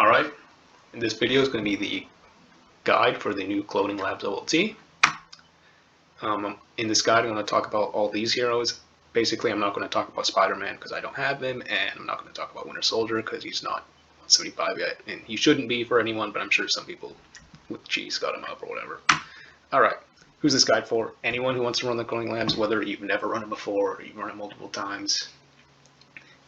Alright, and this video is going to be the guide for the new Cloning Labs OLT. In this guide I'm going to talk about all these heroes. Basically I'm not going to talk about Spider-Man because I don't have him, and I'm not going to talk about Winter Soldier because he's not 75 yet, and he shouldn't be for anyone, but I'm sure some people with cheese got him up or whatever. Alright, who's this guide for? Anyone who wants to run the Cloning Labs, whether you've never run it before or you've run it multiple times.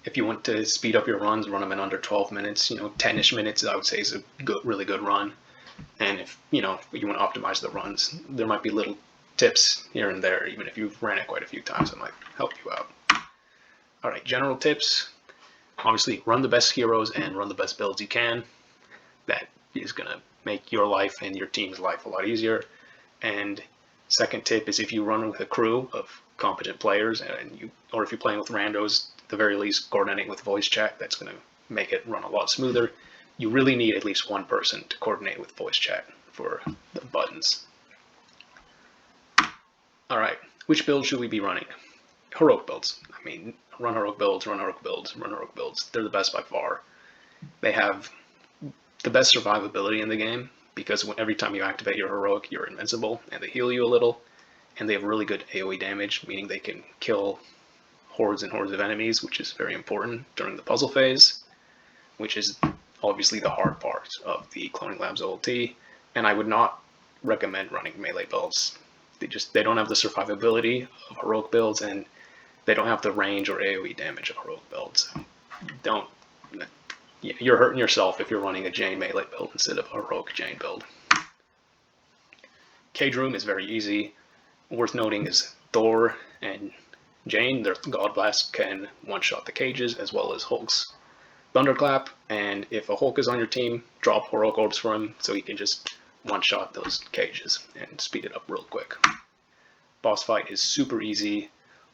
If you want to speed up your runs, run them in under 12 minutes. 10-ish minutes I would say is a really good run. And if you want to optimize the runs, there might be little tips here and there. Even if you've ran it quite a few times, it might help you out. All right, general tips. Obviously, run the best heroes and run the best builds you can. That is going to make your life and your team's life a lot easier. And second tip is if you run with a crew of competent players, or if you're playing with randos, at the very least coordinating with voice chat, that's going to make it run a lot smoother. You really need at least one person to coordinate with voice chat for the buttons. Alright, which build should we be running? Heroic builds. I mean, run heroic builds, run heroic builds, run heroic builds. They're the best by far. They have the best survivability in the game because every time you activate your heroic, you're invincible, and they heal you a little. And they have really good AoE damage, meaning they can kill hordes and hordes of enemies, which is very important during the puzzle phase, which is obviously the hard part of the Cloning Labs OLT. And I would not recommend running melee builds. They don't have the survivability of heroic builds, and they don't have the range or AoE damage of heroic builds. You're hurting yourself if you're running a Jane melee build instead of a heroic Jane build. Cage room is very easy. Worth noting is Thor and Jane, their God Blast can one-shot the cages as well as Hulk's Thunderclap, and if a Hulk is on your team, drop heroic orbs for him so he can just one-shot those cages and speed it up real quick. Boss fight is super easy.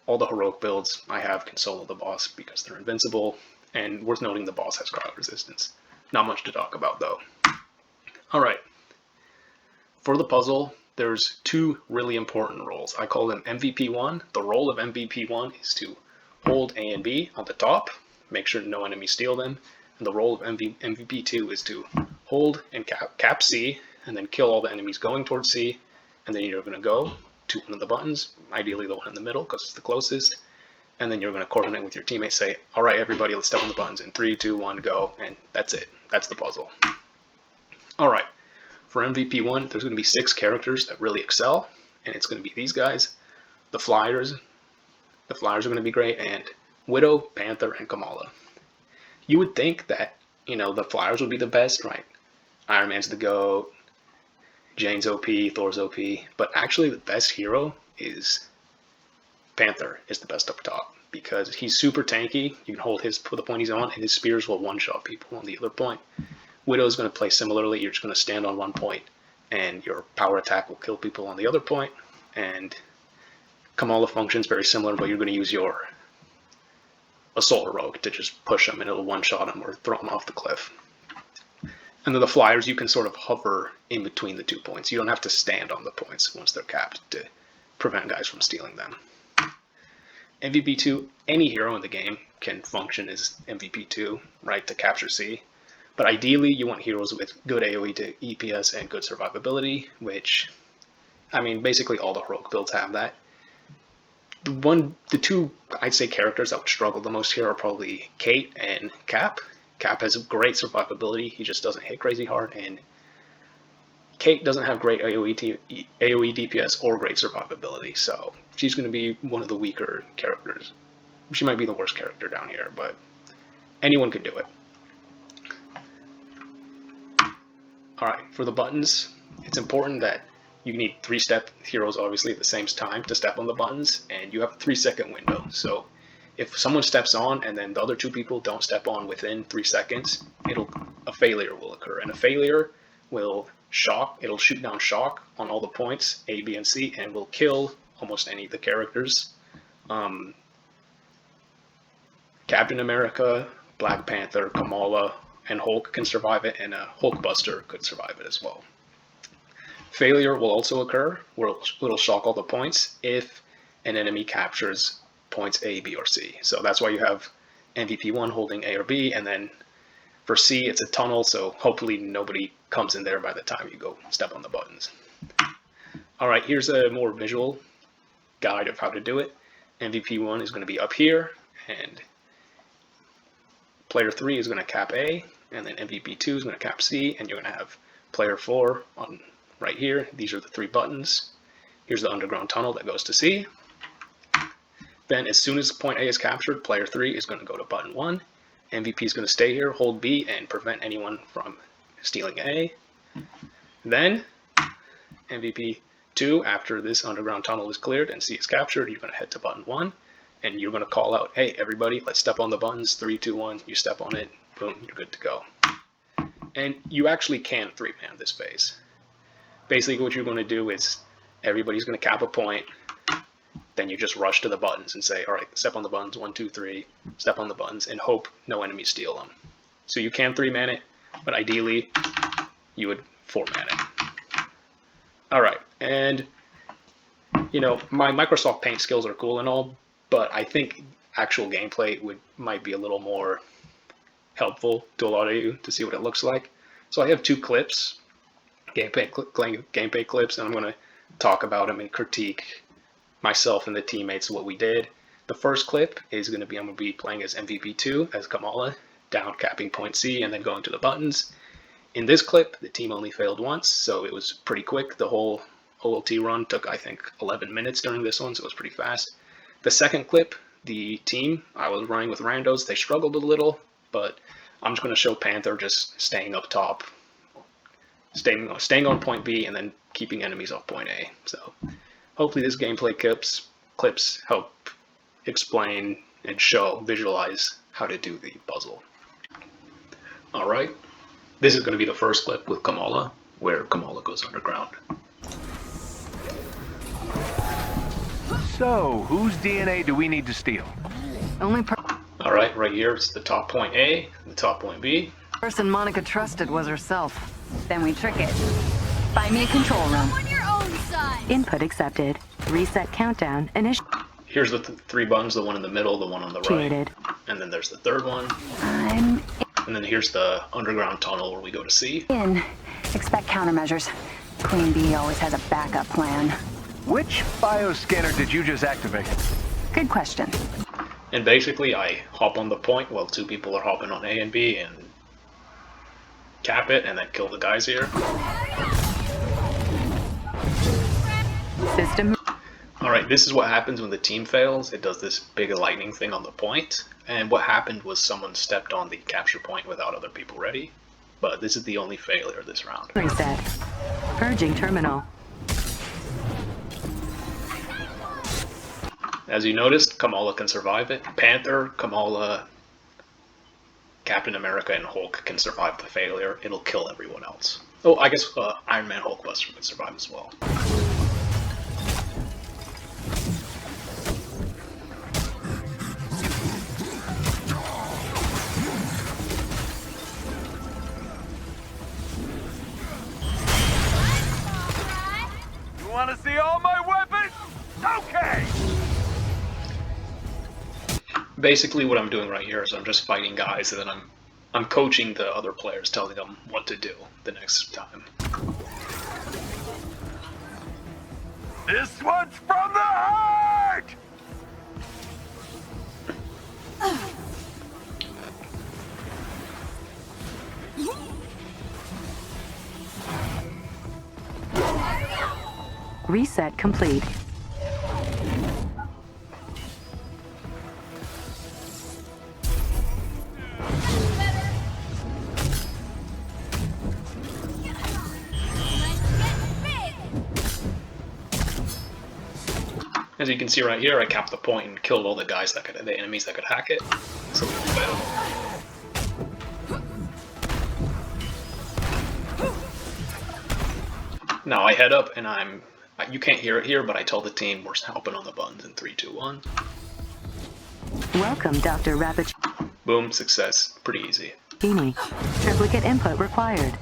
All the heroic builds I have can solo the boss because they're invincible, and worth noting the boss has crowd resistance. Not much to talk about though. Alright, for the puzzle, there's two really important roles. I call them MVP1. The role of MVP1 is to hold A and B on the top, make sure no enemies steal them. And the role of MVP2 is to hold and cap C, and then kill all the enemies going towards C. And then you're going to go to one of the buttons, ideally the one in the middle because it's the closest. And then you're going to coordinate with your teammates, say, all right, everybody, let's step on the buttons in 3, 2, 1, go. And that's it. That's the puzzle. All right. For MVP1, there's going to be 6 characters that really excel, and it's going to be these guys. The Flyers are going to be great, and Widow, Panther, and Kamala. You would think that, the Flyers would be the best, right? Iron Man's the GOAT, Jane's OP, Thor's OP, but actually the best hero is Panther is the best up top, because he's super tanky. You can hold his the point he's on, and his spears will one-shot people on the other point. Widow's going to play similarly. You're just going to stand on one point, and your power attack will kill people on the other point. And Kamala functions very similar, but you're going to use your Assault Heroic to just push them, and it'll one-shot them or throw them off the cliff. And then the Flyers, you can sort of hover in between the 2 points. You don't have to stand on the points once they're capped to prevent guys from stealing them. MVP2, any hero in the game can function as MVP2, right, to capture C. But ideally, you want heroes with good AoE to EPS and good survivability, which, basically all the heroic builds have that. The two, I'd say, characters that would struggle the most here are probably Kate and Cap. Cap has great survivability, he just doesn't hit crazy hard, and Kate doesn't have great AoE DPS or great survivability, so she's going to be one of the weaker characters. She might be the worst character down here, but anyone can do it. Alright, for the buttons, it's important that you need 3-step heroes obviously at the same time to step on the buttons, and you have a 3-second window. So if someone steps on and then the other 2 people don't step on within 3 seconds, a failure will occur, and a failure will it'll shoot down shock on all the points, A, B, and C, and will kill almost any of the characters. Captain America, Black Panther, Kamala, and Hulk can survive it, and a Hulkbuster could survive it as well. Failure will also occur, where it'll shock all the points if an enemy captures points A, B, or C. So that's why you have MVP1 holding A or B, and then For C, it's a tunnel, so hopefully nobody comes in there by the time you go step on the buttons. All right, here's a more visual guide of how to do it. MVP 1 is going to be up here, and player 3 is going to cap A, and then MVP 2 is going to cap C, and you're going to have player 4 on right here. These are the 3 buttons. Here's the underground tunnel that goes to C. Then as soon as point A is captured, player 3 is going to go to button 1. MVP is going to stay here, hold B, and prevent anyone from stealing A. Then MVP 2, after this underground tunnel is cleared and C is captured, you're going to head to button 1, and you're going to call out, hey, everybody, let's step on the buttons. 3, 2, 1, you step on it, boom, you're good to go. And you actually can 3-man this phase. Basically what you're going to do is everybody's going to cap a point, then you just rush to the buttons and say, all right, step on the buttons, 1, 2, 3, step on the buttons, and hope no enemies steal them. So you can 3-man it, but ideally you would 4-man it. All right, and you know, my Microsoft Paint skills are cool and all, but I think actual gameplay might be a little more helpful to a lot of you to see what it looks like. So I have 2 clips, gameplay clips, and I'm going to talk about them and critique myself and the teammates what we did. The first clip is going to be, I'm going to be playing as MVP 2 as Kamala, down capping point C and then going to the buttons. In this clip, the team only failed once, so it was pretty quick. The whole OLT run took, I think, 11 minutes during this one, so it was pretty fast. The second clip, the team, I was running with randos. They struggled a little, but I'm just going to show Panther just staying up top, staying on point B, and then keeping enemies off point A. So hopefully this gameplay clips help explain and visualize how to do the puzzle. All right, this is going to be the first clip with Kamala, where Kamala goes underground. So, whose DNA do we need to steal? All right here it's the top point A, the top point B. The person Monica trusted was herself. Then we trick it. Find me a control room. On your own side. Input accepted. Reset countdown. Here's the 3 buttons, the one in the middle, the one on the right. And then there's the third one. I'm And then here's the underground tunnel where we go to C. in. Expect countermeasures. Queen Bee always has a backup plan. Which bioscanner did you just activate? Good question. And basically I hop on the point while 2 people are hopping on A and B and cap it and then kill the guys here. System. Alright, this is what happens when the team fails. It does this big lightning thing on the point. And what happened was someone stepped on the capture point without other people ready. But this is the only failure this round. Reset. Purging terminal. As you noticed, Kamala can survive it. Panther, Kamala, Captain America, and Hulk can survive the failure. It'll kill everyone else. Oh, I guess Iron Man, Hulkbuster can survive as well. You want to see all my weapons? Okay! Basically what I'm doing right here is I'm just fighting guys and then I'm coaching the other players, telling them what to do the next time. This one's from the heart! Reset complete. As you can see right here, I capped the point and killed all the guys the enemies that could hack it. So we failed. Now I head up and you can't hear it here, but I tell the team we're hopping on the buttons in 3, 2, 1. Welcome, Dr. Rapid. Boom, success. Pretty easy. Triplicate input required.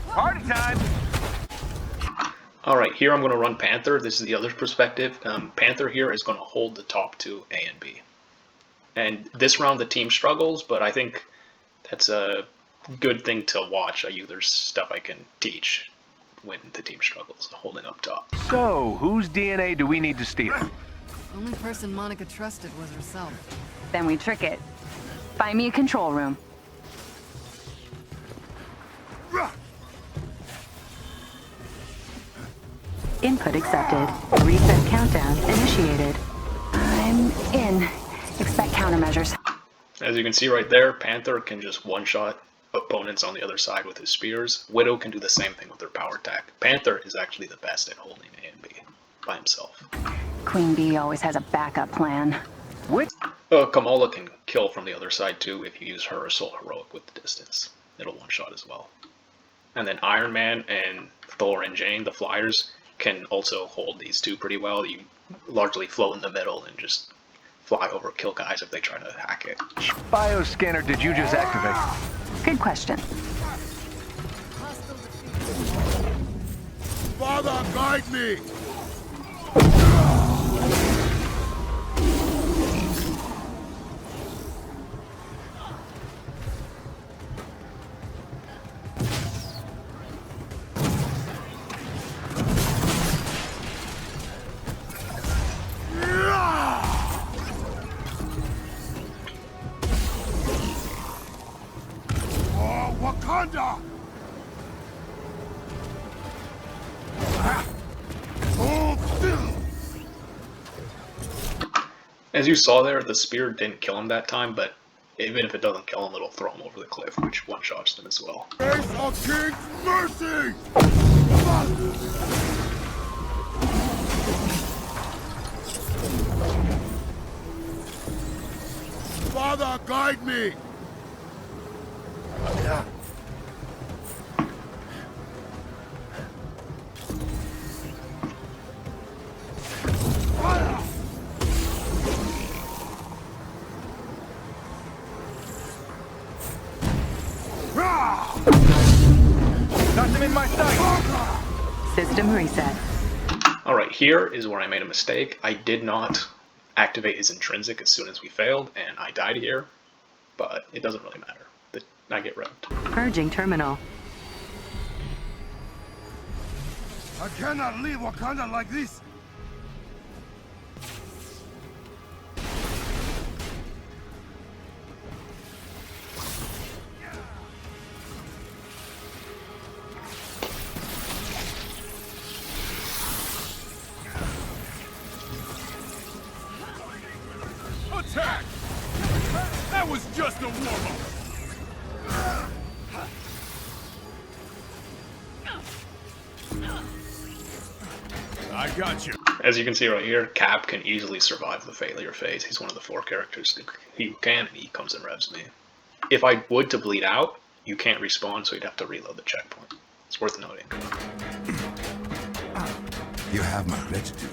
Party time! Alright, here I'm going to run Panther. This is the other perspective. Panther here is going to hold the top 2, A and B. And this round the team struggles, but I think that's a good thing to watch. There's stuff I can teach when the team struggles, holding up top. So, whose DNA do we need to steal? Only person Monica trusted was herself. Then we trick it. Find me a control room. Input accepted. Reset countdown initiated. I'm in. Expect countermeasures. As you can see right there, Panther can just one-shot opponents on the other side with his spears. Widow can do the same thing with her power attack. Panther is actually the best at holding A and B by himself. Queen Bee always has a backup plan. Which? Kamala can kill from the other side too if you use her Assault Heroic with the distance. It'll one-shot as well. And then Iron Man and Thor and Jane, the flyers, can also hold these two pretty well. You largely float in the middle and just fly over, kill guys if they try to hack it. Bioscanner did you just activate? Good question. Father, guide me! Wakanda! Hold still! As you saw there, the spear didn't kill him that time, but even if it doesn't kill him, it'll throw him over the cliff, which one-shots them as well. Face of King's mercy! Father, guide me! Got them in my sight! System reset. Alright, here is where I made a mistake. I did not activate his intrinsic as soon as we failed, and I died here, but it doesn't really matter. I get wrecked. Purging terminal. I cannot leave Wakanda like this! Attack! That was just a warm-up! I got you. As you can see right here, Cap can easily survive the failure phase. He's one of the 4 characters who can, and he comes and revs me. If I would to bleed out, you can't respawn, so you'd have to reload the checkpoint. It's worth noting. You have my gratitude.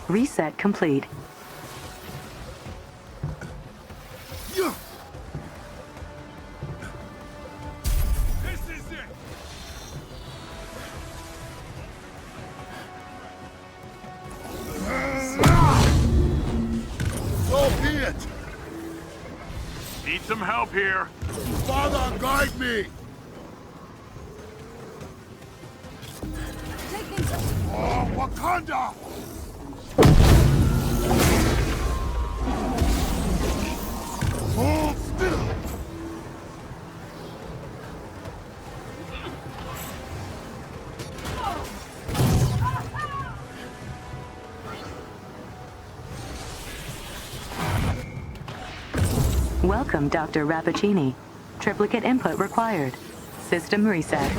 Reset complete. This is it! So be it! Need some help here. Father, guide me! Oh, Wakanda! Hold still! Welcome, Dr. Rappaccini. Triplicate input required. System reset.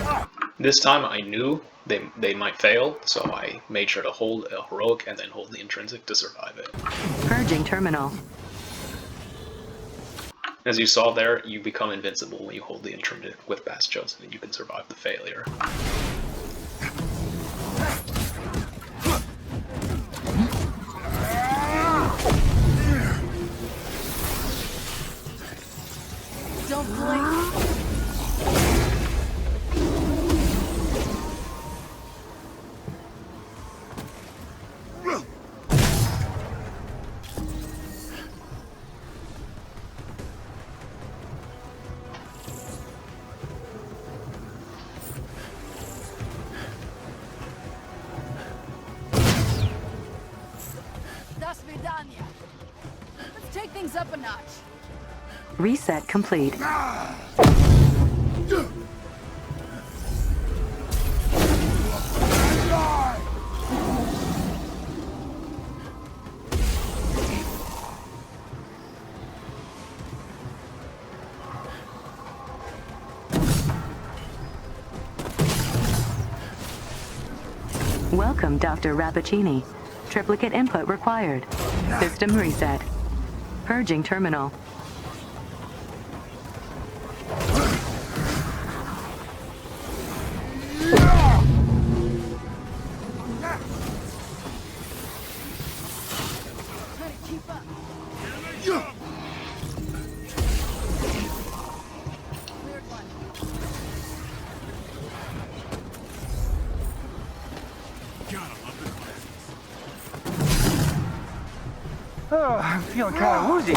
This time I knew they might fail, so I made sure to hold a heroic and then hold the intrinsic to survive it. Purging terminal. As you saw there, you become invincible when you hold the intrinsic with Fast Chosen, and you can survive the failure. Don't blink. things up a notch. Reset complete. Welcome, Dr. Rappaccini. Triplicate input required. System reset. Purging terminal. Try to keep up. Cleared one. Oh, I'm feeling kind of woozy.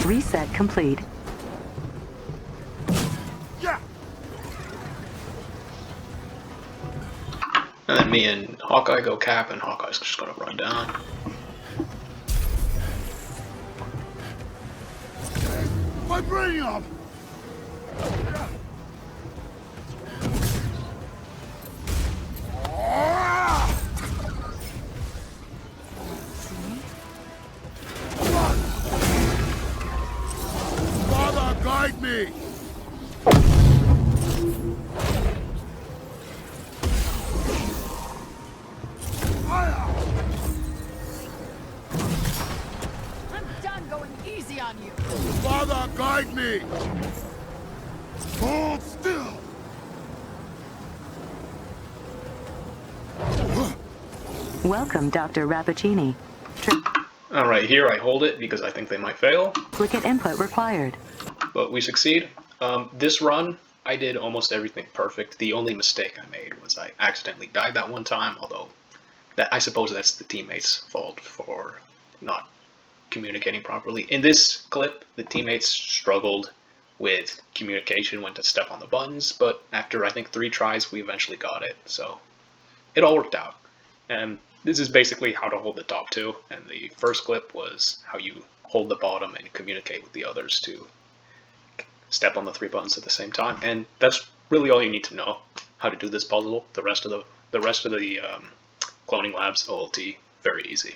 Reset complete. And then me and Hawkeye go cap, and Hawkeye's just gonna run down. Vibranium! Father, guide me! I'm done going easy on you. Father, guide me! Hold still! Welcome, Dr. Rappaccini. Alright, here I hold it because I think they might fail, Triplicate input required. but we succeed. This run, I did almost everything perfect. The only mistake I made was I accidentally died that one time, although I suppose that's the teammates' fault for not communicating properly. In this clip, the teammates struggled with communication when to step on the buttons, but after I think 3 tries, we eventually got it, so it all worked out. And this is basically how to hold the top 2, and the first clip was how you hold the bottom and communicate with the others to step on the 3 buttons at the same time. And that's really all you need to know how to do this puzzle. The rest of the cloning labs OLT, very easy.